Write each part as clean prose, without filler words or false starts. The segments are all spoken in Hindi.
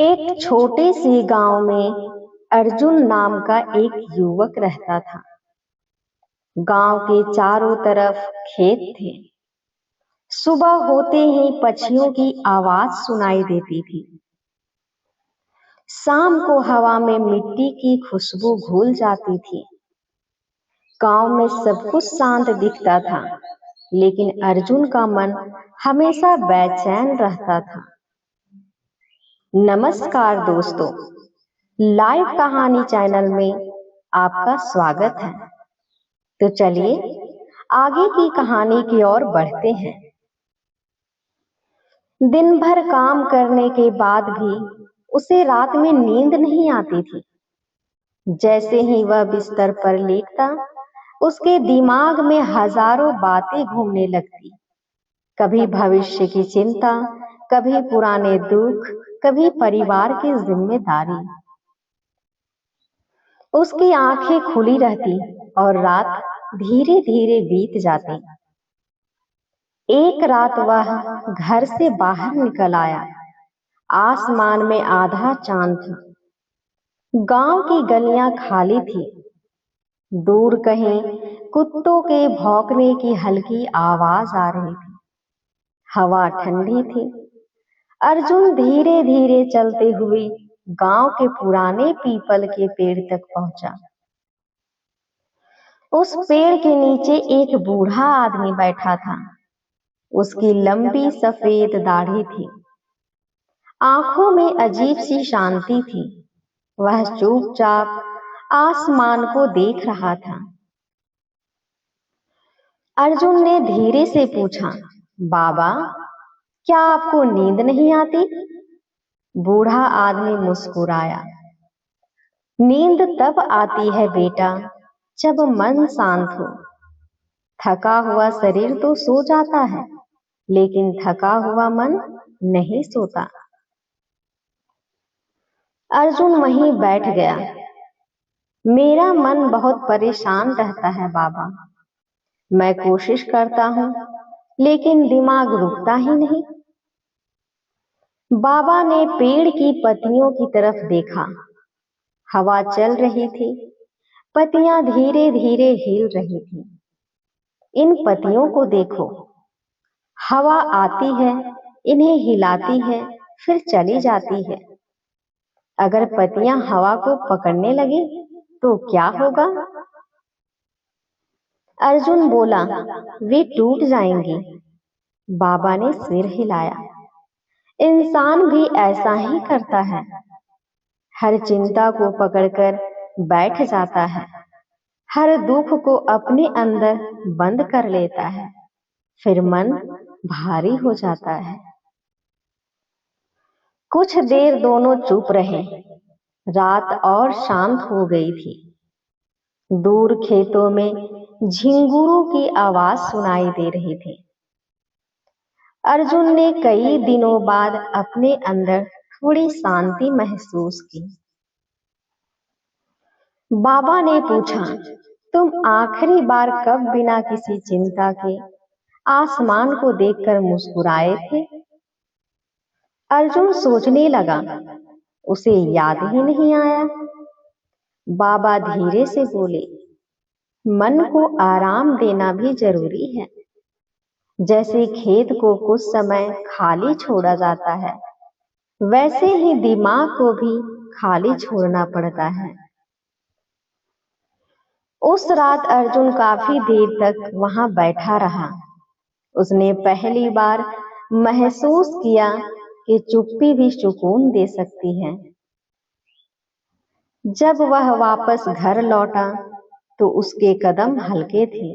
एक छोटे से गांव में अर्जुन नाम का एक युवक रहता था। गांव के चारों तरफ खेत थे। सुबह होते ही पक्षियों की आवाज सुनाई देती थी। शाम को हवा में मिट्टी की खुशबू घुल जाती थी। गांव में सब कुछ शांत दिखता था, लेकिन अर्जुन का मन हमेशा बेचैन रहता था। नमस्कार दोस्तों, लाइव कहानी चैनल में आपका स्वागत है। तो चलिए आगे की कहानी की ओर बढ़ते हैं। दिन भर काम करने के बाद भी उसे रात में नींद नहीं आती थी। जैसे ही वह बिस्तर पर लेटता, उसके दिमाग में हजारों बातें घूमने लगती। कभी भविष्य की चिंता, कभी पुराने दुख, कभी परिवार की जिम्मेदारी। उसकी आंखें खुली रहती और रात धीरे धीरे बीत जाती। एक रात वह घर से बाहर निकल आया। आसमान में आधा चांद था। गांव की गलियां खाली थी। दूर कहीं कुत्तों के भौंकने की हल्की आवाज आ रही थी। हवा ठंडी थी। अर्जुन धीरे धीरे चलते हुए गांव के पुराने पीपल के पेड़ तक पहुंचा। उस पेड़ के नीचे एक बूढ़ा आदमी बैठा था। उसकी लंबी सफेद दाढ़ी थी। आंखों में अजीब सी शांति थी। वह चुपचाप आसमान को देख रहा था। अर्जुन ने धीरे से पूछा, बाबा, क्या आपको नींद नहीं आती? बूढ़ा आदमी मुस्कुराया। नींद तब आती है बेटा, जब मन शांत हो। थका हुआ शरीर तो सो जाता है, लेकिन थका हुआ मन नहीं सोता। अर्जुन वहीं बैठ गया। मेरा मन बहुत परेशान रहता है बाबा। मैं कोशिश करता हूं, लेकिन दिमाग रुकता ही नहीं। बाबा ने पेड़ की पत्तियों की तरफ देखा। हवा चल रही थी। पत्तियां धीरे धीरे हिल रही थी। इन पत्तियों को देखो। हवा आती है, इन्हें हिलाती है, फिर चली जाती है। अगर पत्तियां हवा को पकड़ने लगे तो क्या होगा? अर्जुन बोला, वे टूट जाएंगी। बाबा ने सिर हिलाया। इंसान भी ऐसा ही करता है। हर चिंता को पकड़कर बैठ जाता है। हर दुख को अपने अंदर बंद कर लेता है। फिर मन भारी हो जाता है। कुछ देर दोनों चुप रहे। रात और शांत हो गई थी। दूर खेतों में झिंगुरों की आवाज सुनाई दे रही थी। अर्जुन ने कई दिनों बाद अपने अंदर थोड़ी शांति महसूस की। बाबा ने पूछा, तुम आखिरी बार कब बिना किसी चिंता के आसमान को देखकर मुस्कुराए थे? अर्जुन सोचने लगा। उसे याद ही नहीं आया। बाबा धीरे से बोले, मन को आराम देना भी जरूरी है। जैसे खेत को कुछ समय खाली छोड़ा जाता है, वैसे ही दिमाग को भी खाली छोड़ना पड़ता है। उस रात अर्जुन काफी देर तक वहां बैठा रहा। उसने पहली बार महसूस किया कि चुप्पी भी सुकून दे सकती है। जब वह वापस घर लौटा तो उसके कदम हल्के थे।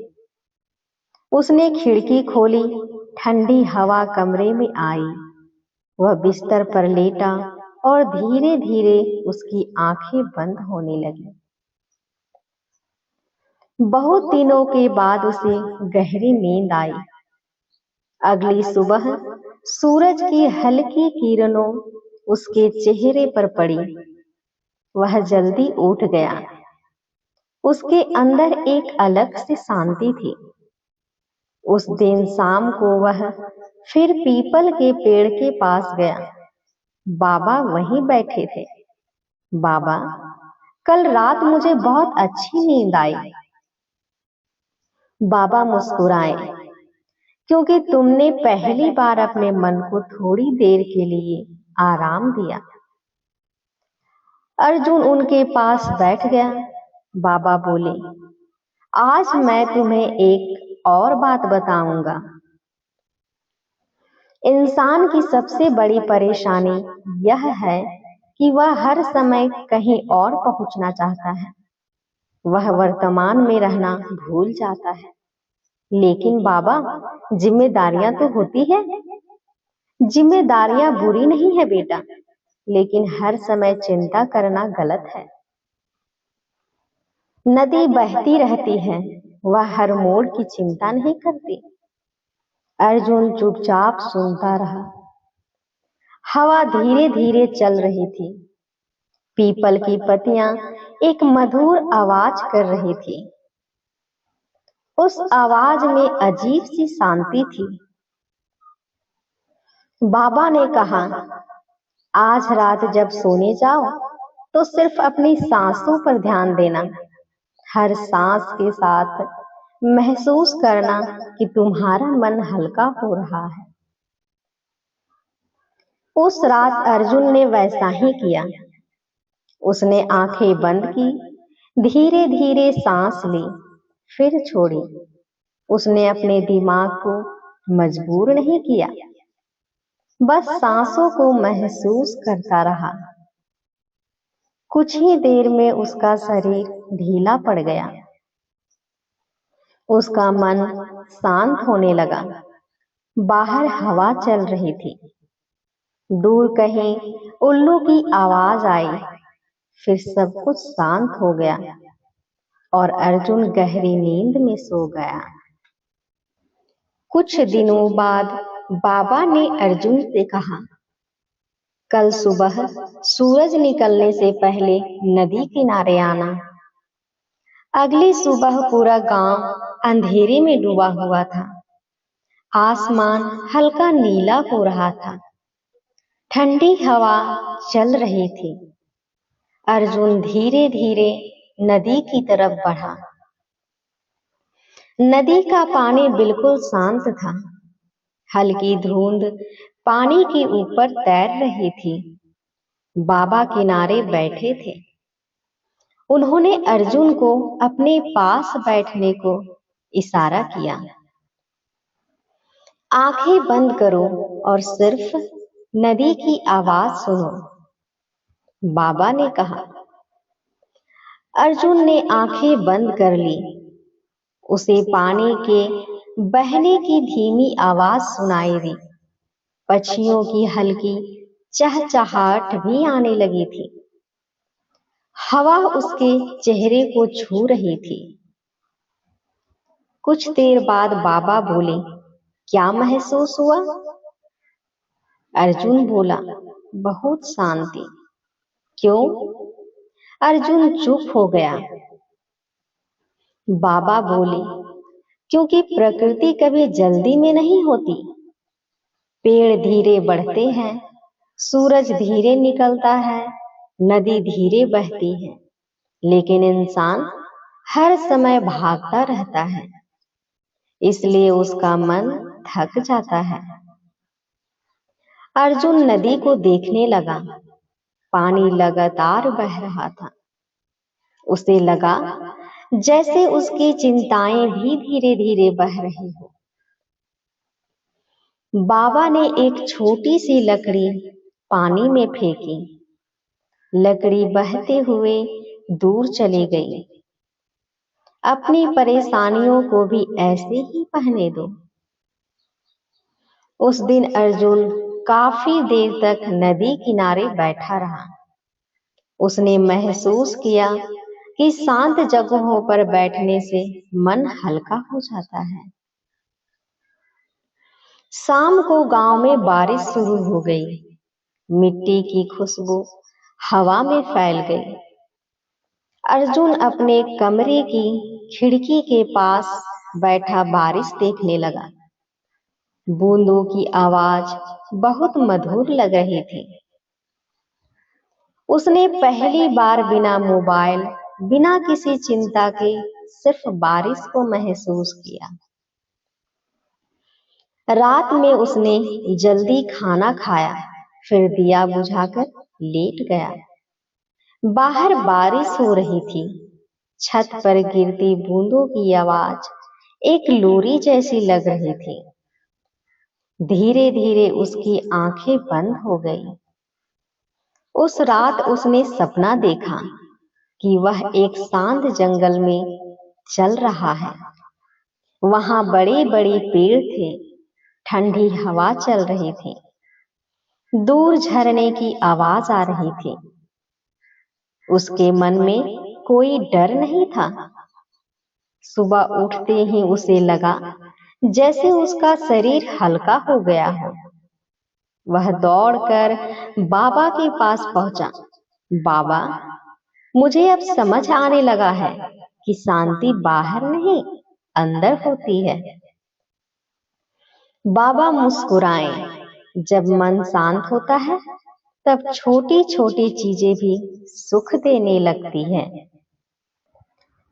उसने खिड़की खोली। ठंडी हवा कमरे में आई। वह बिस्तर पर लेटा और धीरे धीरे उसकी आंखें बंद होने लगी। बहुत दिनों के बाद उसे गहरी नींद आई। अगली सुबह सूरज की हल्की किरणों उसके चेहरे पर पड़ी। वह जल्दी उठ गया। उसके अंदर एक अलग सी शांति थी। उस दिन शाम को वह फिर पीपल के पेड़ के पास गया। बाबा वहीं बैठे थे। बाबा, कल रात मुझे बहुत अच्छी नींद आई। बाबा मुस्कुराए, क्योंकि तुमने पहली बार अपने मन को थोड़ी देर के लिए आराम दिया। अर्जुन उनके पास बैठ गया। बाबा बोले, आज मैं तुम्हें एक और बात बताऊंगा। इंसान की सबसे बड़ी परेशानी यह है कि वह हर समय कहीं और पहुंचना चाहता है। वह वर्तमान में रहना भूल जाता है। लेकिन बाबा, जिम्मेदारियां तो होती है। जिम्मेदारियां बुरी नहीं है बेटा, लेकिन हर समय चिंता करना गलत है। नदी बहती रहती है, वह हर मोड़ की चिंता नहीं करती। अर्जुन चुपचाप सुनता रहा। हवा धीरे धीरे चल रही थी। पीपल की पत्तियां एक मधुर आवाज कर रही थी। उस आवाज में अजीब सी शांति थी। बाबा ने कहा, आज रात जब सोने जाओ तो सिर्फ अपनी सांसों पर ध्यान देना। हर सांस के साथ महसूस करना कि तुम्हारा मन हल्का हो रहा है। उस रात अर्जुन ने वैसा ही किया। उसने आंखें बंद की, धीरे धीरे सांस ली, फिर छोड़ी। उसने अपने दिमाग को मजबूर नहीं किया, बस सांसों को महसूस करता रहा। कुछ ही देर में उसका शरीर ढीला पड़ गया। उसका मन शांत होने लगा। बाहर हवा चल रही थी। दूर कहीं उल्लू की आवाज आई। फिर सब कुछ शांत हो गया और अर्जुन गहरी नींद में सो गया। कुछ दिनों बाद बाबा ने अर्जुन से कहा, कल सुबह सूरज निकलने से पहले नदी किनारे आना। अगली सुबह पूरा गांव अंधेरे में डूबा हुआ था। आसमान हल्का नीला हो रहा था। ठंडी हवा चल रही थी। अर्जुन धीरे धीरे नदी की तरफ बढ़ा। नदी का पानी बिल्कुल शांत था। हल्की धुंध पानी के ऊपर तैर रही थी। बाबा किनारे बैठे थे। उन्होंने अर्जुन को अपने पास बैठने को इशारा किया। आंखें बंद करो और सिर्फ नदी की आवाज सुनो, बाबा ने कहा। अर्जुन ने आंखें बंद कर ली। उसे पानी के बहने की धीमी आवाज सुनाई दी। पक्षियों की हल्की चहचहाहट भी आने लगी थी। हवा उसके चेहरे को छू रही थी। कुछ देर बाद बाबा बोले, क्या महसूस हुआ? अर्जुन बोला, बहुत शांति। क्यों? अर्जुन चुप हो गया। बाबा बोले, क्योंकि प्रकृति कभी जल्दी में नहीं होती। पेड़ धीरे बढ़ते हैं, सूरज धीरे निकलता है, नदी धीरे बहती है, लेकिन इंसान हर समय भागता रहता है, इसलिए उसका मन थक जाता है। अर्जुन नदी को देखने लगा। पानी लगातार बह रहा था। उसे लगा जैसे उसकी चिंताएं भी धीरे धीरे बह रही हो। बाबा ने एक छोटी सी लकड़ी पानी में फेंकी। लकड़ी बहते हुए दूर चली गई। अपनी परेशानियों को भी ऐसे ही बहने दो। उस दिन अर्जुन काफी देर तक नदी किनारे बैठा रहा। उसने महसूस किया कि शांत जगहों पर बैठने से मन हल्का हो जाता है। शाम को गांव में बारिश शुरू हो गई। मिट्टी की खुशबू हवा में फैल गई। अर्जुन अपने कमरे की खिड़की के पास बैठा बारिश देखने लगा। बूंदों की आवाज बहुत मधुर लग रही थी। उसने पहली बार बिना मोबाइल, बिना किसी चिंता के सिर्फ बारिश को महसूस किया। रात में उसने जल्दी खाना खाया, फिर दिया बुझाकर लेट गया। बाहर बारिश हो रही थी। छत पर गिरती बूंदों की आवाज एक लोरी जैसी लग रही थी। धीरे धीरे उसकी आंखें बंद हो गई। उस रात उसने सपना देखा कि वह एक शांत जंगल में चल रहा है। वहां बड़े बड़े पेड़ थे, ठंडी हवा चल रही थी, दूर झरने की आवाज आ रही थी। उसके मन में कोई डर नहीं था। सुबह उठते ही उसे लगा जैसे उसका शरीर हल्का हो गया हो। वह दौड़कर बाबा के पास पहुंचा। बाबा, मुझे अब समझ आने लगा है कि शांति बाहर नहीं, अंदर होती है। बाबा मुस्कुराए। जब मन शांत होता है तब छोटी छोटी चीजें भी सुख देने लगती है।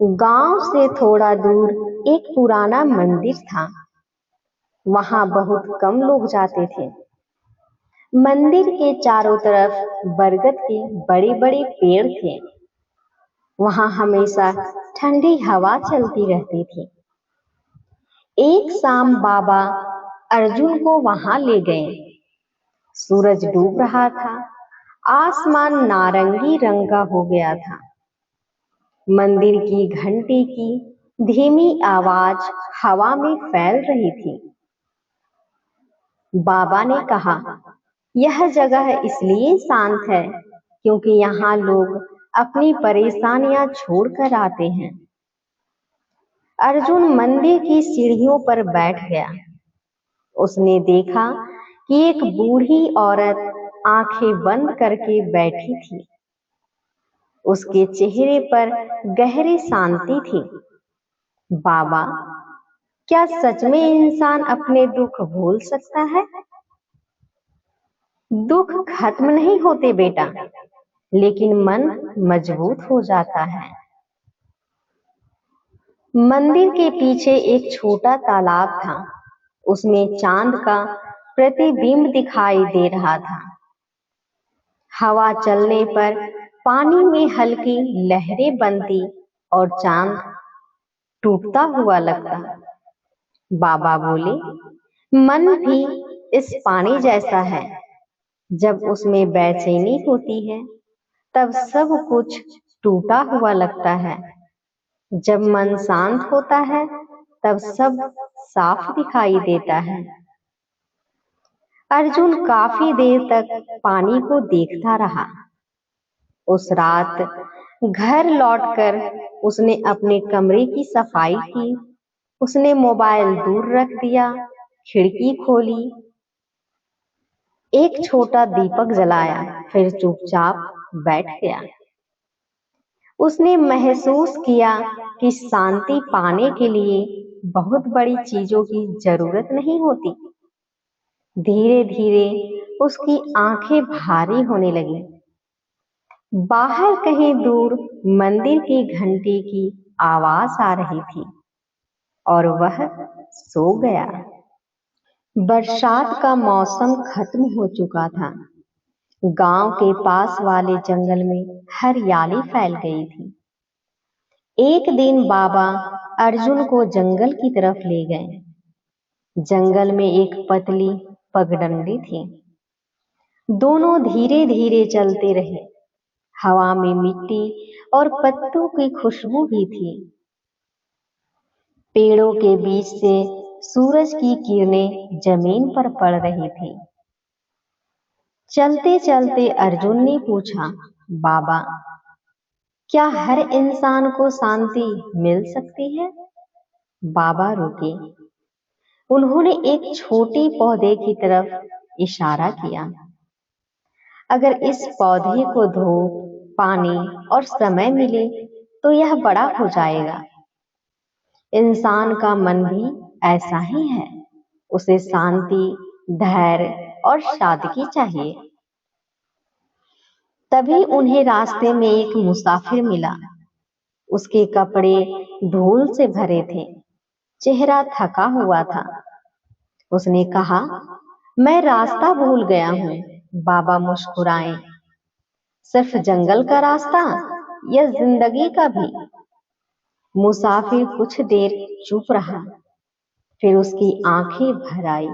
गांव से थोड़ा दूर एक पुराना मंदिर था। वहां बहुत कम लोग जाते थे। मंदिर के चारों तरफ बरगद के बड़े बड़े पेड़ थे। वहां हमेशा ठंडी हवा चलती रहती थी। एक शाम बाबा अर्जुन को वहां ले गए। सूरज डूब रहा था। आसमान नारंगी रंग का हो गया था। मंदिर की घंटी की धीमी आवाज हवा में फैल रही थी। बाबा ने कहा, यह जगह इसलिए शांत है क्योंकि यहाँ लोग अपनी परेशानियां छोड़कर आते हैं। अर्जुन मंदिर की सीढ़ियों पर बैठ गया। उसने देखा कि एक बूढ़ी औरत आंखें बंद करके बैठी थी। उसके चेहरे पर गहरी शांति थी। बाबा, क्या सच में इंसान अपने दुख भूल सकता है? दुख खत्म नहीं होते बेटा, लेकिन मन मजबूत हो जाता है। मंदिर के पीछे एक छोटा तालाब था। उसमें चांद का प्रतिबिंब दिखाई दे रहा था। हवा चलने पर पानी में हल्की लहरें बनती और चांद टूटता हुआ लगता। बाबा बोले, मन भी इस पानी जैसा है। जब उसमें बेचैनी होती है तब सब कुछ टूटा हुआ लगता है। जब मन शांत होता है तब सब साफ दिखाई देता है। अर्जुन काफी देर तक पानी को देखता रहा। उस रात घर लौटकर उसने अपने कमरे की सफाई की। उसने मोबाइल दूर रख दिया, खिड़की खोली, एक छोटा दीपक जलाया, फिर चुपचाप बैठ गया। उसने महसूस किया कि शांति पाने के लिए बहुत बड़ी चीजों की जरूरत नहीं होती। धीरे धीरे उसकी आंखें भारी होने लगी। बाहर कहीं दूर मंदिर की घंटी की आवाज आ रही थी और वह सो गया। बरसात का मौसम खत्म हो चुका था। गांव के पास वाले जंगल में हरियाली फैल गई थी। एक दिन बाबा अर्जुन को जंगल की तरफ ले गए। जंगल में एक पतली पगडंडी थी। दोनों धीरे धीरे चलते रहे। हवा में मिट्टी और पत्तों की खुशबू भी थी। पेड़ों के बीच से सूरज की किरणें जमीन पर पड़ रही थी। चलते चलते अर्जुन ने पूछा, बाबा, क्या हर इंसान को शांति मिल सकती है? बाबा रुके। उन्होंने एक छोटे पौधे की तरफ इशारा किया। अगर इस पौधे को धूप, पानी और समय मिले तो यह बड़ा हो जाएगा। इंसान का मन भी ऐसा ही है। उसे शांति, धैर्य और सादगी चाहिए। तभी उन्हें रास्ते में एक मुसाफिर मिला। उसके कपड़े धूल से भरे थे, चेहरा थका हुआ था। उसने कहा, मैं रास्ता भूल गया हूँ। बाबा मुस्कुराए। सिर्फ जंगल का रास्ता या जिंदगी का भी? मुसाफिर कुछ देर चुप रहा, फिर उसकी आंखें भर आई।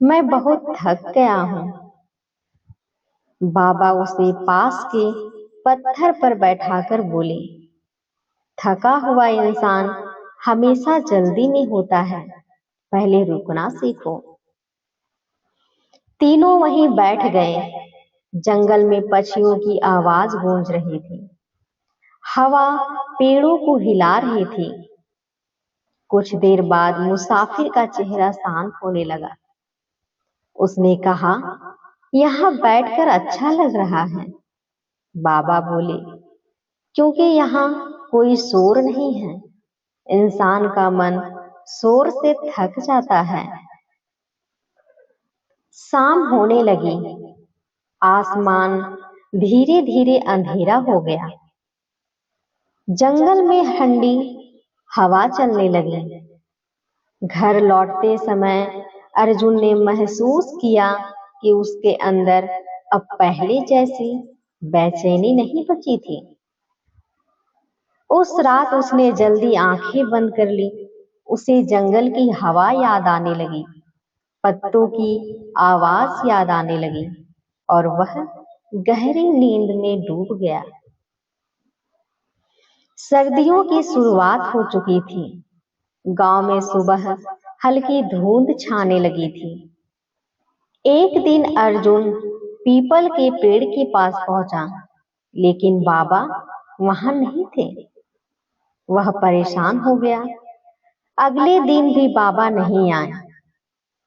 मैं बहुत थक गया हूँ। बाबा उसे पास के पत्थर पर बैठाकर बोले, थका हुआ इंसान हमेशा जल्दी में होता है, पहले रुकना सीखो। तीनों वहीं बैठ गए। जंगल में पक्षियों की आवाज गूंज रही थी। हवा पेड़ों को हिला रही थी। कुछ देर बाद मुसाफिर का चेहरा शांत होने लगा। उसने कहा, यहाँ बैठकर अच्छा लग रहा है। बाबा बोले, क्योंकि यहाँ कोई शोर नहीं है। इंसान का मन शोर से थक जाता है। शाम होने लगी। आसमान धीरे धीरे अंधेरा हो गया। जंगल में ठंडी हवा चलने लगी। घर लौटते समय अर्जुन ने महसूस किया कि उसके अंदर अब पहले जैसी बेचैनी नहीं बची थी। उस रात उसने जल्दी आंखें बंद कर ली। उसे जंगल की हवा याद आने लगी, पत्तों की आवाज याद आने लगी और वह गहरी नींद में डूब गया। सर्दियों की शुरुआत हो चुकी थी। गांव में सुबह हल्की धुंध छाने लगी थी। एक दिन अर्जुन पीपल के पेड़ के पास पहुंचा, लेकिन बाबा वहां नहीं थे। वह परेशान हो गया। अगले दिन भी बाबा नहीं आए।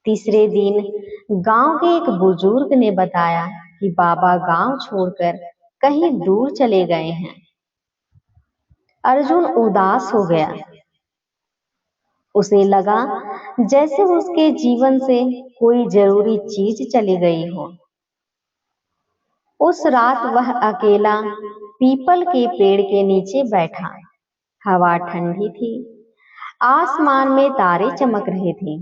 तीसरे दिन गांव के एक बुजुर्ग ने बताया कि बाबा गांव छोड़कर कहीं दूर चले गए हैं। अर्जुन उदास हो गया। उसे लगा जैसे उसके जीवन से कोई जरूरी चीज चली गई हो। उस रात वह अकेला पीपल के पेड़ के नीचे बैठा। हवा ठंडी थी, आसमान में तारे चमक रहे थे।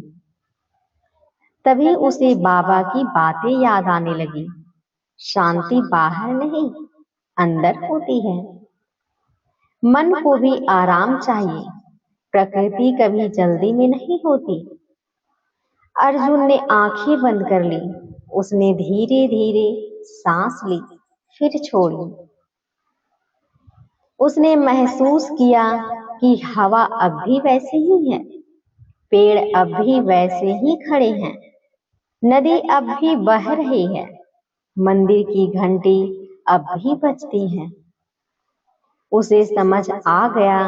तभी उसे बाबा की बातें याद आने लगी। शांति बाहर नहीं, अंदर होती है। मन को भी आराम चाहिए। प्रकृति कभी जल्दी में नहीं होती। अर्जुन ने आंखें बंद कर ली। उसने धीरे धीरे सांस ली, फिर छोड़ी। उसने महसूस किया कि हवा अब भी वैसे ही है, पेड़ अब भी वैसे ही खड़े हैं, नदी अब भी बह रही है, मंदिर की घंटी अब भी बजती है। उसे समझ आ गया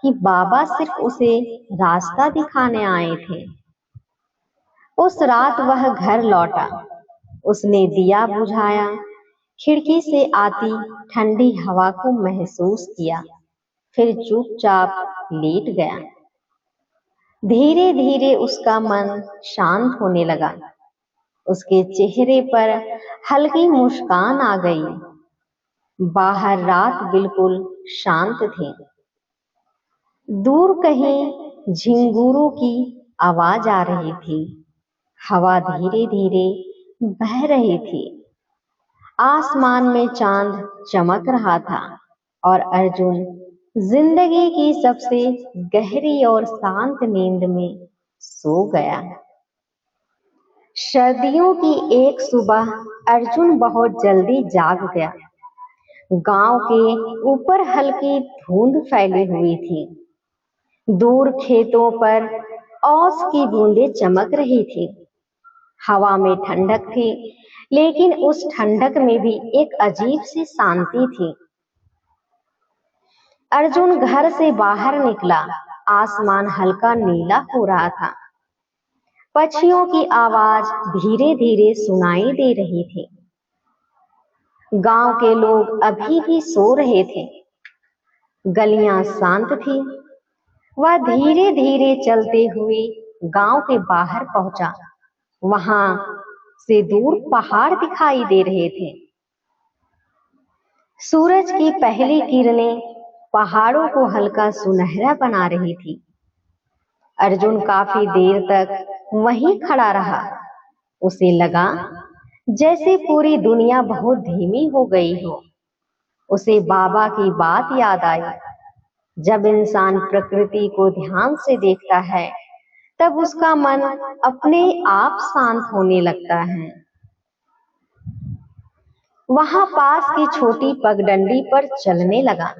कि बाबा सिर्फ उसे रास्ता दिखाने आए थे। उस रात वह घर लौटा। उसने दिया बुझाया, खिड़की से आती ठंडी हवा को महसूस किया, फिर चुपचाप लेट गया। धीरे धीरे उसका मन शांत होने लगा। उसके चेहरे पर हल्की मुस्कान आ गई। बाहर रात बिल्कुल शांत थी। दूर कहीं झिंगुरों की आवाज आ रही थी। हवा धीरे धीरे बह रही थी। आसमान में चांद चमक रहा था और अर्जुन जिंदगी की सबसे गहरी और शांत नींद में सो गया। सर्दियों की एक सुबह अर्जुन बहुत जल्दी जाग गया। गांव के ऊपर हल्की धुंध फैली हुई थी। दूर खेतों पर ओस की बूंदें चमक रही थी। हवा में ठंडक थी, लेकिन उस ठंडक में भी एक अजीब सी शांति थी। अर्जुन घर से बाहर निकला। आसमान हल्का नीला हो रहा था। पक्षियों की आवाज धीरे धीरे सुनाई दे रही थी। गांव के लोग अभी भी सो रहे थे। गलियां शांत थी। वह धीरे धीरे चलते हुए गांव के बाहर पहुंचा। वहां से दूर पहाड़ दिखाई दे रहे थे। सूरज की पहली किरणें पहाड़ों को हल्का सुनहरा बना रही थी। अर्जुन काफी देर तक वहीं खड़ा रहा। उसे लगा जैसे पूरी दुनिया बहुत धीमी हो गई हो। उसे बाबा की बात याद आई, जब इंसान प्रकृति को ध्यान से देखता है तब उसका मन अपने आप शांत होने लगता है। वहां पास की छोटी पगडंडी पर चलने लगा।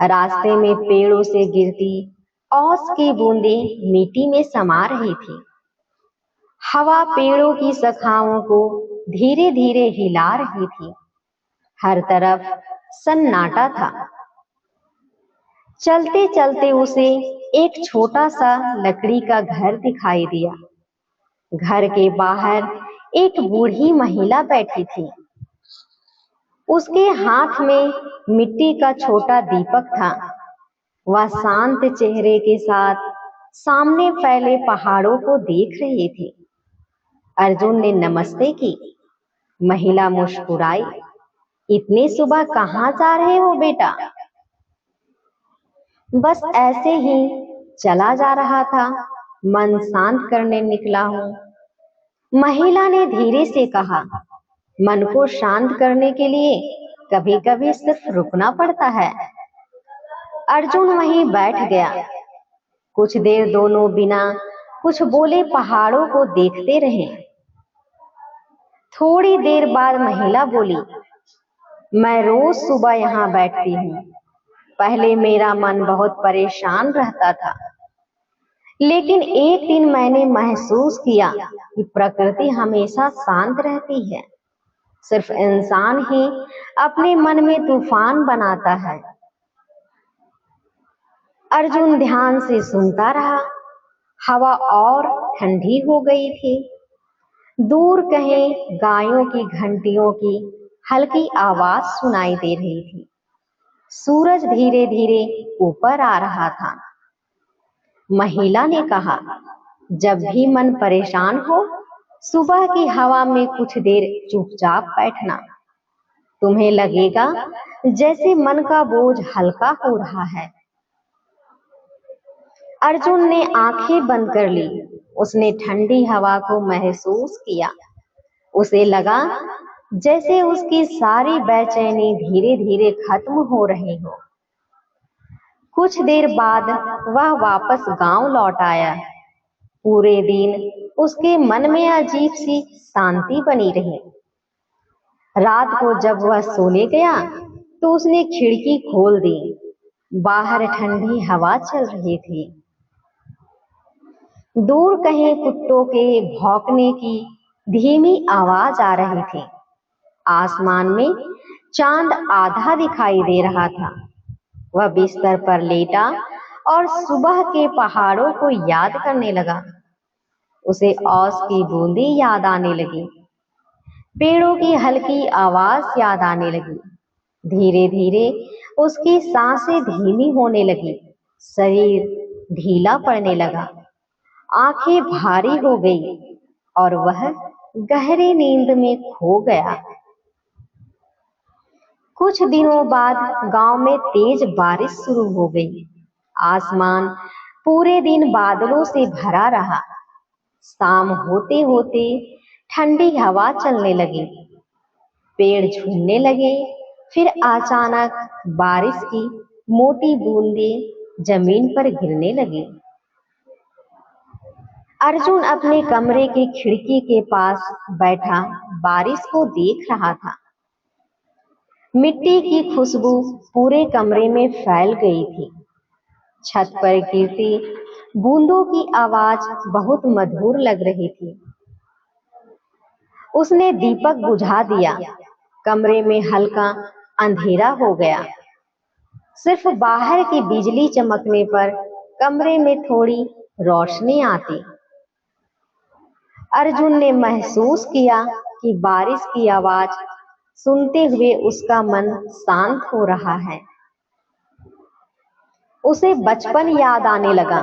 रास्ते में पेड़ों से गिरती ओस की बूंदें मिट्टी में समा रही थी। हवा पेड़ों की शाखाओं को धीरे धीरे हिला रही थी। हर तरफ सन्नाटा था। चलते चलते उसे एक छोटा सा लकड़ी का घर दिखाई दिया। घर के बाहर एक बूढ़ी महिला बैठी थी। उसके हाथ में मिट्टी का छोटा दीपक था। वह शांत चेहरे के साथ सामने फैले पहाड़ों को देख रही थी। अर्जुन ने नमस्ते की। महिला मुस्कुराई। इतनी सुबह कहाँ जा रहे हो बेटा? बस ऐसे ही चला जा रहा था, मन शांत करने निकला हूँ। महिला ने धीरे से कहा, मन को शांत करने के लिए कभी कभी सिर्फ रुकना पड़ता है। अर्जुन वहीं बैठ गया। कुछ देर दोनों बिना कुछ बोले पहाड़ों को देखते रहे। थोड़ी देर बाद महिला बोली, मैं रोज सुबह यहाँ बैठती हूँ। पहले मेरा मन बहुत परेशान रहता था, लेकिन एक दिन मैंने महसूस किया कि प्रकृति हमेशा शांत रहती है। सिर्फ इंसान ही अपने मन में तूफान बनाता है। अर्जुन ध्यान से सुनता रहा। हवा और ठंडी हो गई थी। दूर कहीं गायों की घंटियों की हल्की आवाज सुनाई दे रही थी। सूरज धीरे धीरे ऊपर आ रहा था। महिला ने कहा, जब भी मन परेशान हो, सुबह की हवा में कुछ देर चुपचाप बैठना। तुम्हें लगेगा जैसे मन का बोझ हल्का हो रहा है। अर्जुन ने आंखें बंद कर ली। उसने ठंडी हवा को महसूस किया। उसे लगा जैसे उसकी सारी बेचैनी धीरे धीरे खत्म हो रही हो। कुछ देर बाद वह वापस गांव लौट आया। पूरे दिन उसके मन में अजीब सी शांति बनी रही। रात को जब वह सोने गया तो उसने खिड़की खोल दी। बाहर ठंडी हवा चल रही थी। दूर कहीं कुत्तों के भौंकने की धीमी आवाज आ रही थी। आसमान में चांद आधा दिखाई दे रहा था। वह बिस्तर पर लेटा और सुबह के पहाड़ों को याद करने लगा। उसे ओस की बूंदी याद आने लगी। पेड़ों की हल्की आवाज याद आने लगी। धीरे धीरे उसकी सांसें धीमी होने लगी। शरीर ढीला पड़ने लगा। आंखें भारी हो गई और वह गहरी नींद में खो गया। कुछ दिनों बाद गांव में तेज बारिश शुरू हो गई। आसमान पूरे दिन बादलों से भरा रहा। शाम होते होते ठंडी हवा चलने लगी। पेड़ झूमने लगे। फिर अचानक बारिश की मोटी बूंदें जमीन पर गिरने लगी। अर्जुन अपने कमरे की खिड़की के पास बैठा बारिश को देख रहा था। मिट्टी की खुशबू पूरे कमरे में फैल गई थी। छत पर गिरती बूंदों की आवाज बहुत मधुर लग रही थी। उसने दीपक बुझा दिया। कमरे में हल्का अंधेरा हो गया। सिर्फ बाहर की बिजली चमकने पर कमरे में थोड़ी रोशनी आती। अर्जुन ने महसूस किया कि बारिश की आवाज सुनते हुए उसका मन शांत हो रहा है। उसे बचपन याद आने लगा।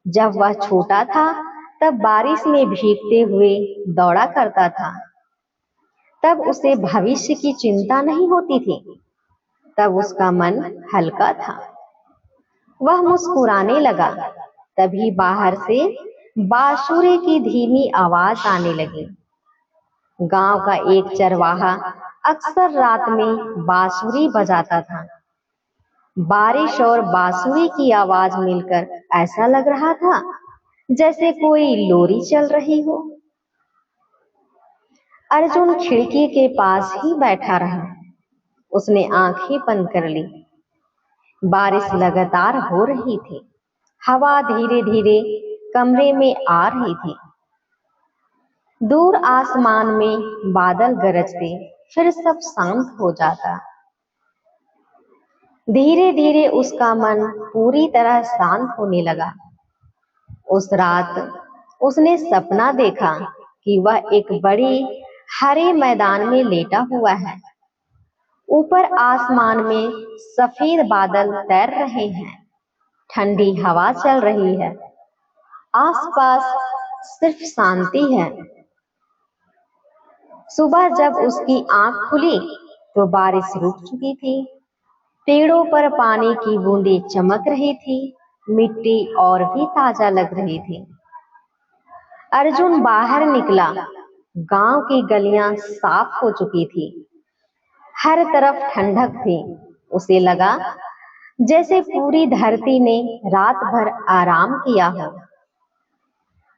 जब वह छोटा था तब बारिश में भीगते हुए दौड़ा करता था। तब उसे भविष्य की चिंता नहीं होती थी। तब उसका मन हल्का था। वह मुस्कुराने लगा। तभी बाहर से बांसुरी की धीमी आवाज आने लगी। गांव का एक चरवाहा अक्सर रात में बांसुरी बजाता था। बारिश और बांसुरी की आवाज मिलकर ऐसा लग रहा था जैसे कोई लोरी चल रही हो। अर्जुन खिड़की के पास ही बैठा रहा। उसने आंखें बंद कर ली। बारिश लगातार हो रही थी। हवा धीरे धीरे कमरे में आ रही थी। दूर आसमान में बादल गरजते, फिर सब शांत हो जाता। धीरे धीरे उसका मन पूरी तरह शांत होने लगा। उस रात उसने सपना देखा कि वह एक बड़े हरे मैदान में लेटा हुआ है। ऊपर आसमान में सफेद बादल तैर रहे हैं। ठंडी हवा चल रही है। आसपास सिर्फ शांति है। सुबह जब उसकी आंख खुली तो बारिश रुक चुकी थी। पेड़ों पर पानी की बूंदें चमक रही थी। मिट्टी और भी ताजा लग रही थी। अर्जुन बाहर निकला। गांव की गलियां साफ हो चुकी थी। हर तरफ ठंडक थी। उसे लगा जैसे पूरी धरती ने रात भर आराम किया हो।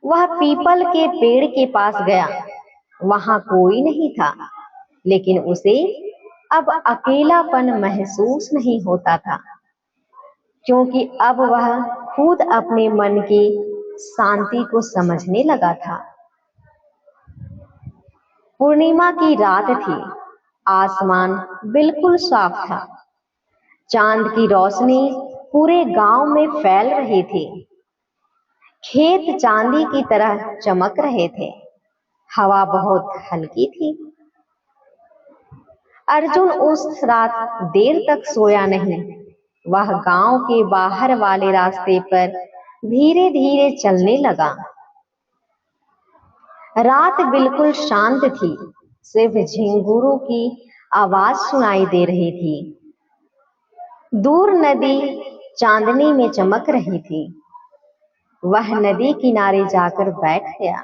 वह पीपल के पेड़ के पास गया। वहां कोई नहीं था, लेकिन उसे अब अकेलापन महसूस नहीं होता था, क्योंकि अब वह खुद अपने मन की शांति को समझने लगा था। पूर्णिमा की रात थी। आसमान बिल्कुल साफ था। चांद की रोशनी पूरे गांव में फैल रही थी। खेत चांदी की तरह चमक रहे थे। हवा बहुत हल्की थी। अर्जुन उस रात देर तक सोया नहीं। वह गांव के बाहर वाले रास्ते पर धीरे धीरे चलने लगा। रात बिल्कुल शांत थी। सिर्फ झिंगुरों की आवाज सुनाई दे रही थी। दूर नदी चांदनी में चमक रही थी। वह नदी किनारे जाकर बैठ गया।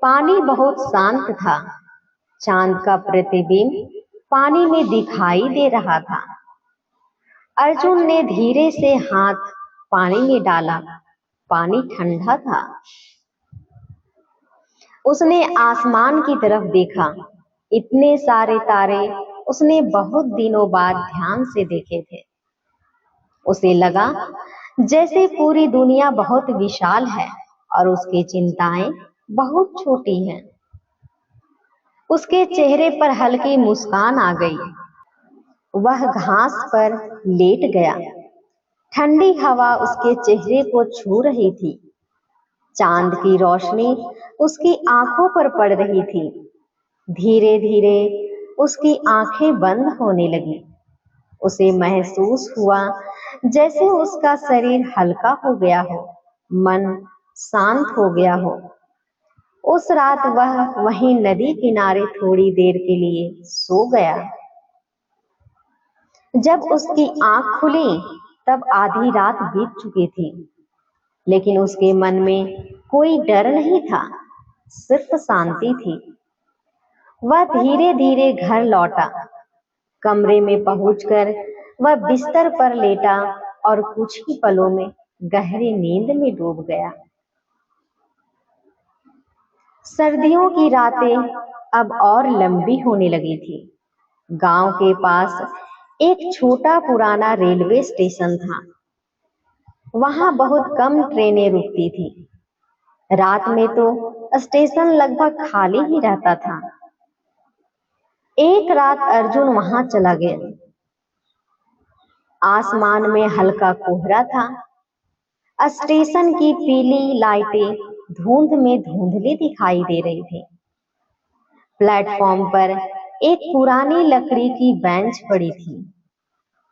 पानी बहुत शांत था। चांद का प्रतिबिंब पानी में दिखाई दे रहा था। अर्जुन ने धीरे से हाथ पानी में डाला। पानी ठंडा था। उसने आसमान की तरफ देखा। इतने सारे तारे उसने बहुत दिनों बाद ध्यान से देखे थे। उसे लगा जैसे पूरी दुनिया बहुत विशाल है और उसकी चिंताएं बहुत छोटी हैं। उसके चेहरे पर हल्की मुस्कान आ गई। वह घास पर लेट गया। ठंडी हवा उसके चेहरे को छू रही थी। चांद की रोशनी उसकी आंखों पर पड़ रही थी। धीरे धीरे उसकी आंखें बंद होने लगी। उसे महसूस हुआ जैसे उसका शरीर हल्का हो गया हो, मन शांत हो गया हो। उस रात वह वहीं नदी किनारे थोड़ी देर के लिए सो गया। जब उसकी आंख खुली तब आधी रात बीत चुकी थी, लेकिन उसके मन में कोई डर नहीं था, सिर्फ शांति थी। वह धीरे धीरे घर लौटा। कमरे में पहुंचकर वह बिस्तर पर लेटा और कुछ ही पलों में गहरी नींद में डूब गया। सर्दियों की रातें अब और लंबी होने लगी थी। गांव के पास एक छोटा पुराना रेलवे स्टेशन था। वहां बहुत कम ट्रेनें रुकती थी। रात में तो स्टेशन लगभग खाली ही रहता था। एक रात अर्जुन वहां चला गया। आसमान में हल्का कोहरा था। स्टेशन की पीली लाइटें धुंध में धुंधली दिखाई दे रही थी। प्लेटफॉर्म पर एक पुरानी लकड़ी की बेंच पड़ी थी।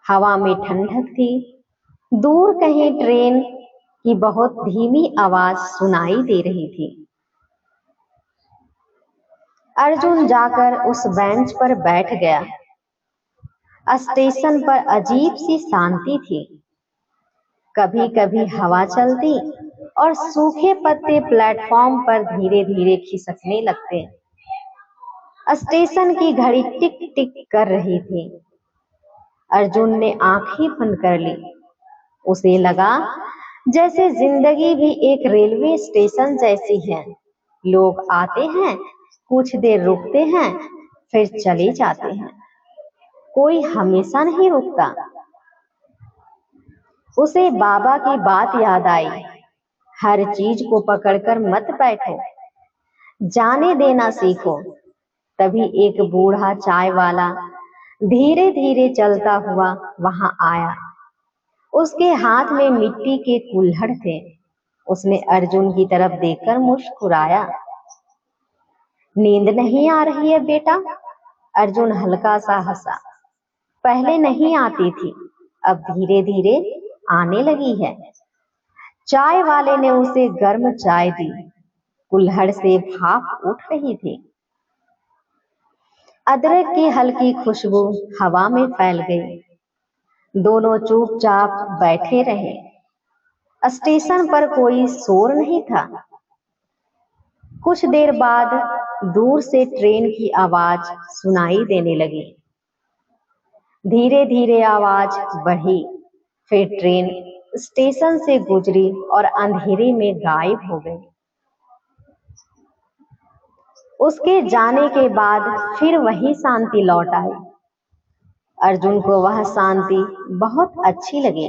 हवा में ठंडक थी। दूर कहीं ट्रेन की बहुत धीमी आवाज सुनाई दे रही थी। अर्जुन जाकर उस बेंच पर बैठ गया। स्टेशन पर अजीब सी शांति थी। कभी कभी हवा चलती और सूखे पत्ते प्लेटफॉर्म पर धीरे धीरे खिसकने लगते। स्टेशन की घड़ी टिक टिक कर रही थी। अर्जुन ने आंखें बंद कर ली। उसे लगा जैसे जिंदगी भी एक रेलवे स्टेशन जैसी है। लोग आते हैं, कुछ देर रुकते हैं, फिर चले जाते हैं। कोई हमेशा नहीं रुकता। उसे बाबा की बात याद आई, हर चीज को पकड़कर मत बैठो, जाने देना सीखो। तभी एक बूढ़ा चाय वाला धीरे धीरे चलता हुआ वहां आया। उसके हाथ में मिट्टी के कुल्हड़ थे। उसने अर्जुन की तरफ देखकर मुस्कुराया। नींद नहीं आ रही है बेटा? अर्जुन हल्का सा हंसा। पहले नहीं आती थी, अब धीरे धीरे आने लगी है। चाय वाले ने उसे गर्म चाय दी। कुल्हड़ से भाप उठ रही थी। अदरक की हल्की खुशबू हवा में फैल गई। दोनों चुपचाप बैठे रहे। स्टेशन पर कोई शोर नहीं था। कुछ देर बाद दूर से ट्रेन की आवाज सुनाई देने लगी। धीरे धीरे आवाज बढ़ी, फिर ट्रेन स्टेशन से गुजरी और अंधेरे में गायब हो गई। उसके जाने के बाद फिर वही शांति लौट आई। अर्जुन को वह शांति बहुत अच्छी लगी।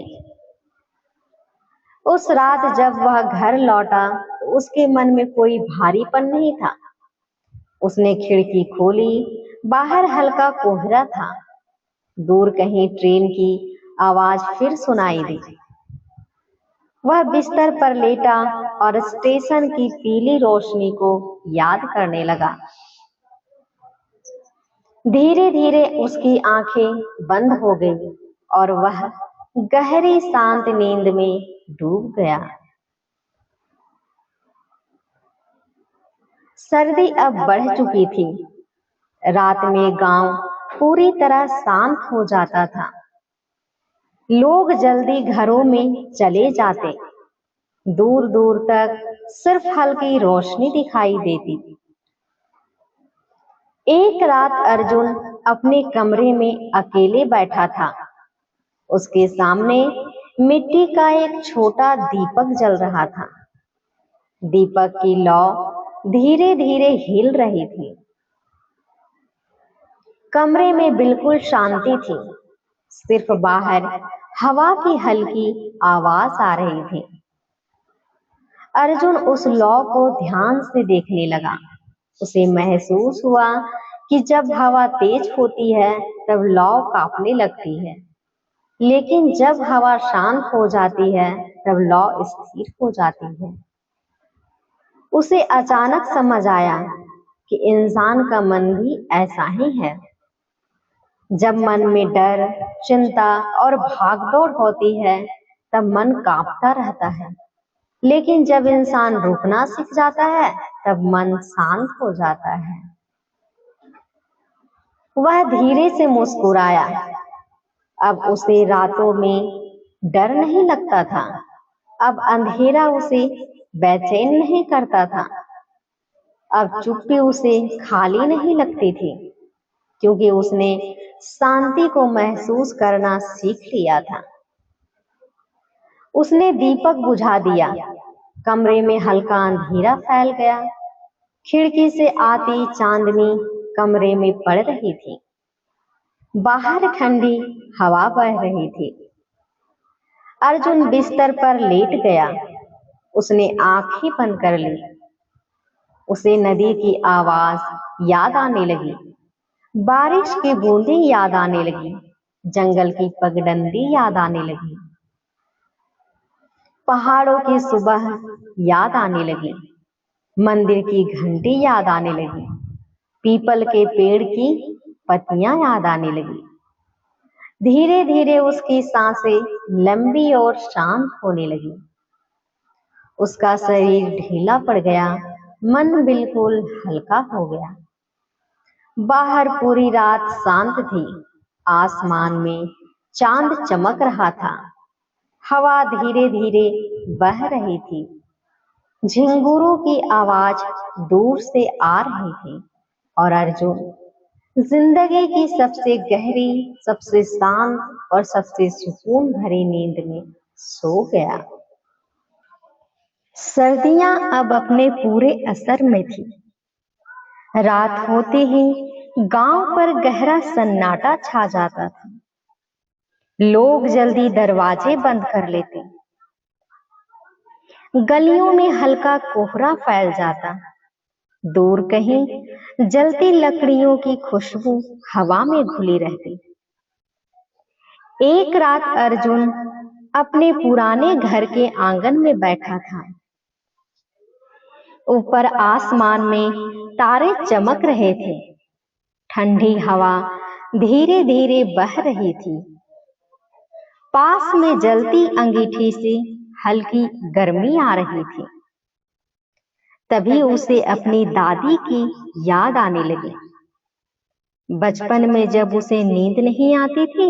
उस रात जब वह घर लौटा तो उसके मन में कोई भारीपन नहीं था। उसने खिड़की खोली, बाहर हल्का कोहरा था। दूर कहीं ट्रेन की आवाज फिर सुनाई दी। वह बिस्तर पर लेटा और स्टेशन की पीली रोशनी को याद करने लगा। धीरे धीरे उसकी आंखें बंद हो गई और वह गहरी शांत नींद में डूब गया। सर्दी अब बढ़ चुकी थी। रात में गांव पूरी तरह शांत हो जाता था। लोग जल्दी घरों में चले जाते। दूर दूर तक सिर्फ हल्की रोशनी दिखाई देती। एक रात अर्जुन अपने कमरे में अकेले बैठा था। उसके सामने मिट्टी का एक छोटा दीपक जल रहा था। दीपक की लौ धीरे धीरे हिल रही थी। कमरे में बिल्कुल शांति थी। सिर्फ बाहर हवा की हल्की आवाज आ रही थी। अर्जुन उस लौ को ध्यान से देखने लगा। उसे महसूस हुआ कि जब हवा तेज होती है तब लौ कांपने लगती है, लेकिन जब हवा शांत हो जाती है तब लौ स्थिर हो जाती है। उसे अचानक समझ आया कि इंसान का मन भी ऐसा ही है। जब मन में डर, चिंता और भागदौड़ होती है तब मन कांपता रहता है, लेकिन जब इंसान रुकना सीख जाता है तब मन शांत हो जाता है। वह धीरे से मुस्कुराया। अब उसे रातों में डर नहीं लगता था। अब अंधेरा उसे बेचैन नहीं करता था। अब चुप्पी उसे खाली नहीं लगती थी, क्योंकि उसने शांति को महसूस करना सीख लिया था। उसने दीपक बुझा दिया। कमरे में हल्का अंधेरा फैल गया। खिड़की से आती चांदनी कमरे में पड़ रही थी। बाहर ठंडी हवा बह रही थी। अर्जुन बिस्तर पर लेट गया। उसने आंखें बंद कर ली। उसे नदी की आवाज याद आने लगी। बारिश की बूंदें याद आने लगी। जंगल की पगडंडी याद आने लगी। पहाड़ों की सुबह याद आने लगी। मंदिर की घंटी याद आने लगी। पीपल के पेड़ की पत्तियां याद आने लगी। धीरे धीरे उसकी सांसें लंबी और शांत होने लगी। उसका शरीर ढीला पड़ गया। मन बिल्कुल हल्का हो गया। बाहर पूरी रात शांत थी। आसमान में चांद चमक रहा था। हवा धीरे धीरे बह रही थी। झिंगुरों की आवाज दूर से आ रही थी और अर्जुन जिंदगी की सबसे गहरी, सबसे शांत और सबसे सुकून भरी नींद में सो गया। सर्दियां अब अपने पूरे असर में थी। रात होते ही गांव पर गहरा सन्नाटा छा जाता था। लोग जल्दी दरवाजे बंद कर लेते। गलियों में हल्का कोहरा फैल जाता। दूर कहीं जलती लकड़ियों की खुशबू हवा में घुली रहती। एक रात अर्जुन अपने पुराने घर के आंगन में बैठा था। ऊपर आसमान में तारे चमक रहे थे। ठंडी हवा धीरे धीरे बह रही थी। पास में जलती अंगीठी से हल्की गर्मी आ रही थी। तभी उसे अपनी दादी की याद आने लगी। बचपन में जब उसे नींद नहीं आती थी,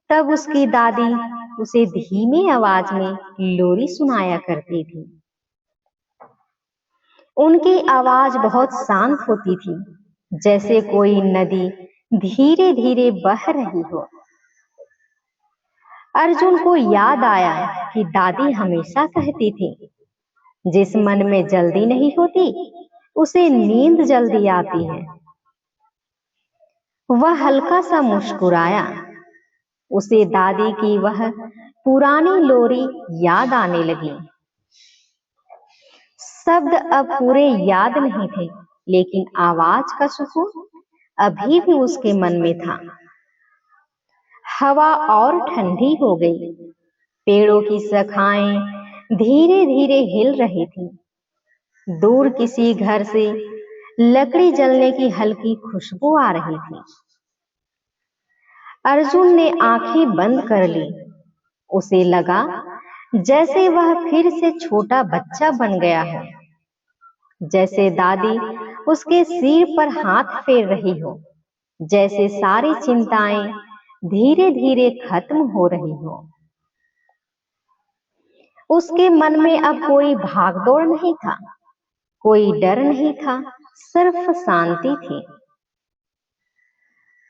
तब उसकी दादी उसे धीमी आवाज में लोरी सुनाया करती थी। उनकी आवाज बहुत शांत होती थी, जैसे कोई नदी धीरे धीरे बह रही हो। अर्जुन को याद आया कि दादी हमेशा कहती थी, जिस मन में जल्दी नहीं होती उसे नींद जल्दी आती है। वह हल्का सा मुस्कुराया। उसे दादी की वह पुरानी लोरी याद आने लगी। शब्द अब पूरे याद नहीं थे, लेकिन आवाज का सुकून अभी भी उसके मन में था। हवा और ठंडी हो गई। पेड़ों की शाखाएं धीरे धीरे हिल रही थी। दूर किसी घर से लकड़ी जलने की हल्की खुशबू आ रही थी। अर्जुन ने आंखें बंद कर ली। उसे लगा जैसे वह फिर से छोटा बच्चा बन गया है, जैसे दादी उसके सिर पर हाथ फेर रही हो, जैसे सारी चिंताएं धीरे धीरे खत्म हो रही हो। उसके मन में अब कोई भागदौड़ नहीं था, कोई डर नहीं था, सिर्फ शांति थी।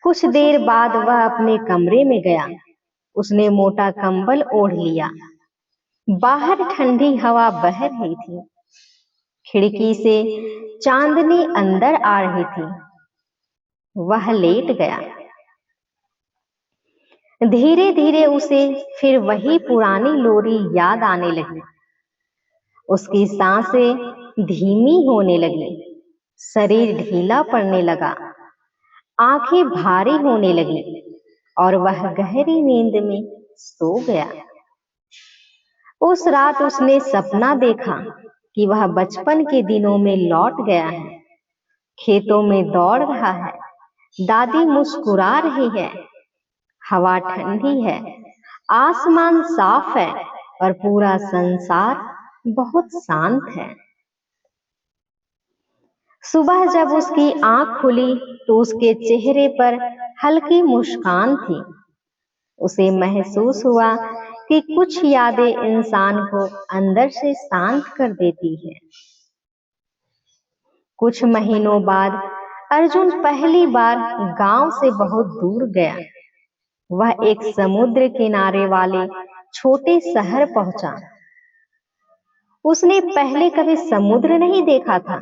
कुछ देर बाद वह अपने कमरे में गया। उसने मोटा कंबल ओढ़ लिया। बाहर ठंडी हवा बह रही थी। खिड़की से चांदनी अंदर आ रही थी। वह लेट गया। धीरे धीरे उसे फिर वही पुरानी लोरी याद आने लगी। उसकी सांसें धीमी होने लगी। शरीर ढीला पड़ने लगा। आंखें भारी होने लगी और वह गहरी नींद में सो गया। उस रात उसने सपना देखा कि वह बचपन के दिनों में लौट गया है। खेतों में दौड़ रहा है। दादी मुस्कुरा रही है। हवा ठंडी है। आसमान साफ है और पूरा संसार बहुत शांत है। सुबह जब उसकी आंख खुली तो उसके चेहरे पर हल्की मुस्कान थी। उसे महसूस हुआ कि कुछ यादें इंसान को अंदर से शांत कर देती है। कुछ महीनों बाद अर्जुन पहली बार गांव से बहुत दूर गया। वह एक समुद्र किनारे वाले छोटे शहर पहुंचा। उसने पहले कभी समुद्र नहीं देखा था।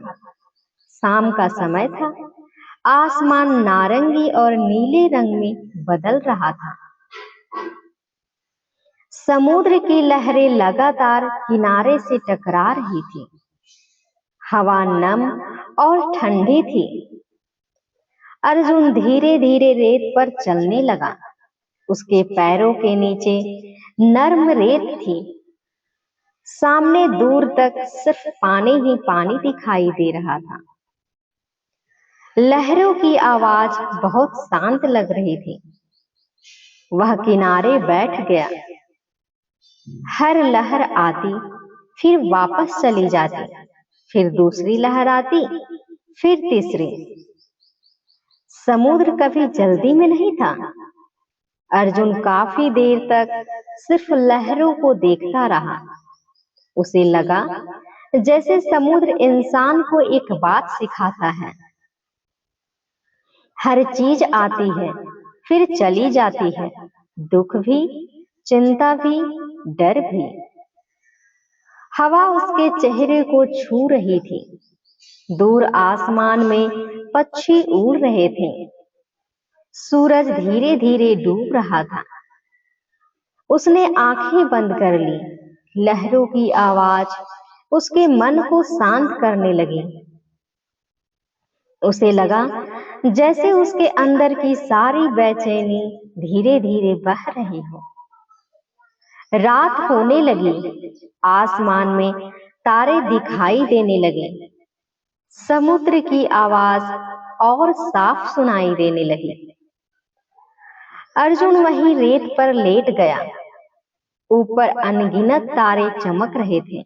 शाम का समय था। आसमान नारंगी और नीले रंग में बदल रहा था। समुद्र की लहरें लगातार किनारे से टकरा रही थी। हवा नम और ठंडी थी। अर्जुन धीरे धीरे रेत पर चलने लगा। उसके पैरों के नीचे नर्म रेत थी। सामने दूर तक सिर्फ पानी ही पानी दिखाई दे रहा था। लहरों की आवाज बहुत शांत लग रही थी। वह किनारे बैठ गया। हर लहर आती, फिर वापस चली जाती, फिर दूसरी लहर आती, फिर तीसरी। समुद्र कभी जल्दी में नहीं था, अर्जुन काफी देर तक सिर्फ लहरों को देखता रहा। उसे लगा जैसे समुद्र इंसान को एक बात सिखाता है, हर चीज आती है फिर चली जाती है, दुख भी, चिंता भी, डर भी। हवा उसके चेहरे को छू रही थी। दूर आसमान में पक्षी उड़ रहे थे। सूरज धीरे धीरे डूब रहा था। उसने आंखें बंद कर ली। लहरों की आवाज उसके मन को शांत करने लगी। उसे लगा जैसे उसके अंदर की सारी बेचैनी धीरे धीरे बह रही हो। रात होने लगी। आसमान में तारे दिखाई देने लगे। समुद्र की आवाज और साफ सुनाई देने लगी। अर्जुन वहीं रेत पर लेट गया। ऊपर अनगिनत तारे चमक रहे थे।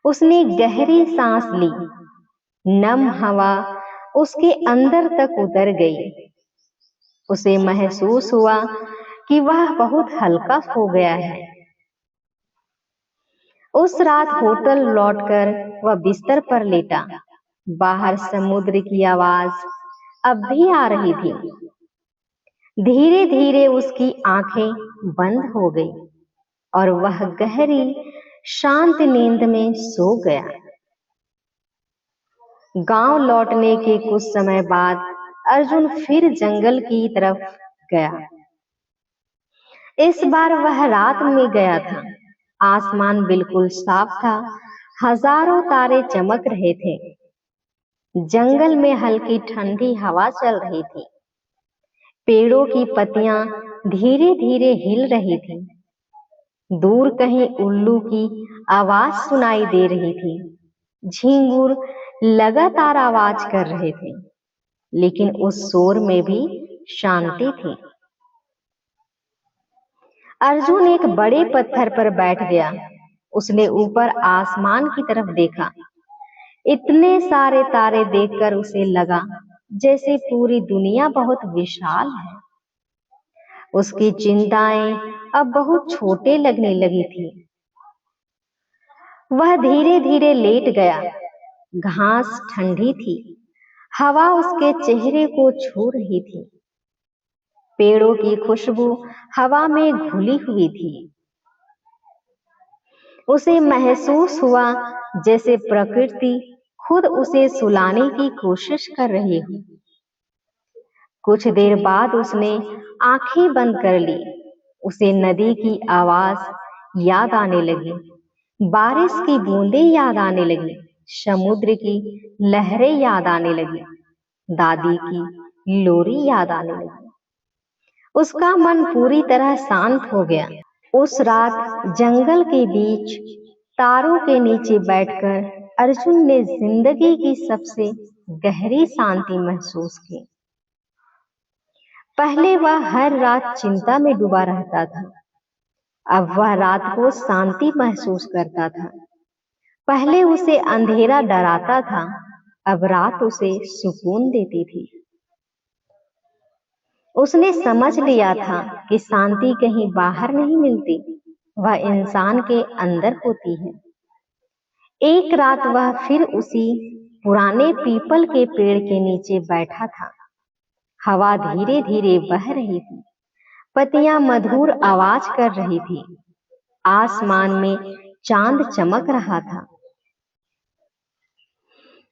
उसने गहरी सांस ली। नम हवा उसके अंदर तक उतर गई। उसे महसूस हुआ कि वह बहुत हल्का हो गया है। उस रात होटल लौटकर वह बिस्तर पर लेटा। बाहर समुद्र की आवाज अब भी आ रही थी। धीरे धीरे उसकी आंखें बंद हो गई और वह गहरी शांत नींद में सो गया। गांव लौटने के कुछ समय बाद अर्जुन फिर जंगल की तरफ गया। इस बार वह रात में गया था। आसमान बिल्कुल साफ था। हजारों तारे चमक रहे थे। जंगल में हल्की ठंडी हवा चल रही थी। पेड़ों की पत्तियां धीरे धीरे हिल रही थी। दूर कहीं उल्लू की आवाज सुनाई दे रही थी। झींगुर लगातार आवाज कर रहे थे, लेकिन उस शोर में भी शांति थी। अर्जुन एक बड़े पत्थर पर बैठ गया। उसने ऊपर आसमान की तरफ देखा। इतने सारे तारे देखकर उसे लगा जैसे पूरी दुनिया बहुत विशाल है। उसकी चिंताएं अब बहुत छोटे लगने लगी थी। वह धीरे धीरे लेट गया। घास ठंडी थी। हवा उसके चेहरे को छू रही थी। पेड़ों की खुशबू हवा में घुली हुई थी। उसे महसूस हुआ जैसे प्रकृति खुद उसे सुलाने की कोशिश कर रही हो। कुछ देर बाद उसने आंखें बंद कर ली। उसे नदी की आवाज याद आने लगी। बारिश की बूंदें याद आने लगी। समुद्र की लहरें याद आने लगी। दादी की लोरी याद आने लगी। उसका मन पूरी तरह शांत हो गया। उस रात जंगल के बीच तारों के नीचे बैठकर अर्जुन ने जिंदगी की सबसे गहरी शांति महसूस की। पहले वह हर रात चिंता में डूबा रहता था। अब वह रात को शांति महसूस करता था। पहले उसे अंधेरा डराता था, अब रात उसे सुकून देती थी। उसने समझ लिया था कि शांति कहीं बाहर नहीं मिलती, वह इंसान के अंदर होती है। एक रात वह फिर उसी पुराने पीपल के पेड़ के नीचे बैठा था। हवा धीरे धीरे बह रही थी। पत्तियां मधुर आवाज कर रही थी। आसमान में चांद चमक रहा था।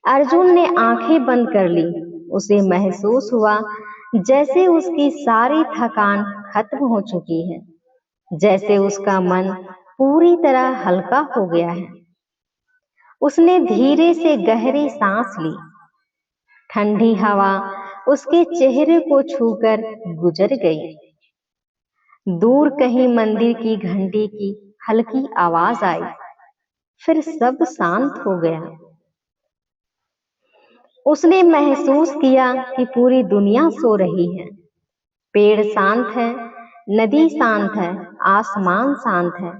अर्जुन ने आंखें बंद कर ली। उसे महसूस हुआ जैसे उसकी सारी थकान खत्म हो चुकी है, जैसे उसका मन पूरी तरह हल्का हो गया है। उसने धीरे से गहरी सांस ली। ठंडी हवा उसके चेहरे को छूकर गुजर गई। दूर कहीं मंदिर की घंटी की हल्की आवाज आई। फिर सब शांत हो गया। उसने महसूस किया कि पूरी दुनिया सो रही है। पेड़ शांत है, नदी शांत है, आसमान शांत है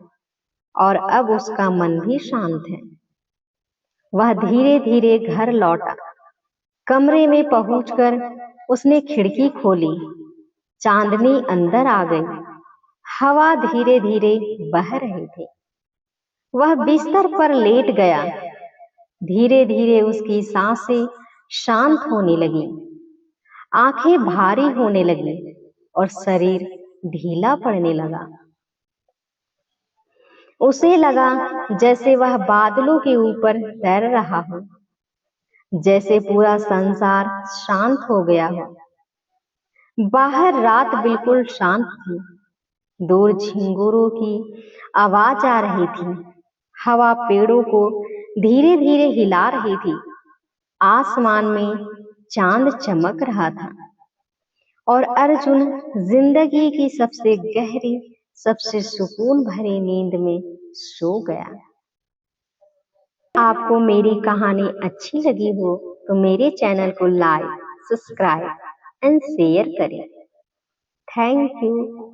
और अब उसका मन भी शांत है। वह धीरे धीरे घर लौटा। कमरे में पहुंचकर उसने खिड़की खोली। चांदनी अंदर आ गई। हवा धीरे धीरे बह रही थी। वह बिस्तर पर लेट गया। धीरे धीरे उसकी सांसें शांत होने लगी, आंखें भारी होने लगी और शरीर ढीला पड़ने लगा। उसे लगा जैसे वह बादलों के ऊपर तैर रहा हो, जैसे पूरा संसार शांत हो गया हो। बाहर रात बिल्कुल शांत थी। दूर झिंगुरों की आवाज आ रही थी। हवा पेड़ों को धीरे धीरे हिला रही थी। आसमान में चांद चमक रहा था और अर्जुन जिंदगी की सबसे गहरी, सबसे सुकून भरी नींद में सो गया। आपको मेरी कहानी अच्छी लगी हो तो मेरे चैनल को लाइक, सब्सक्राइब एंड शेयर करें। Thank you.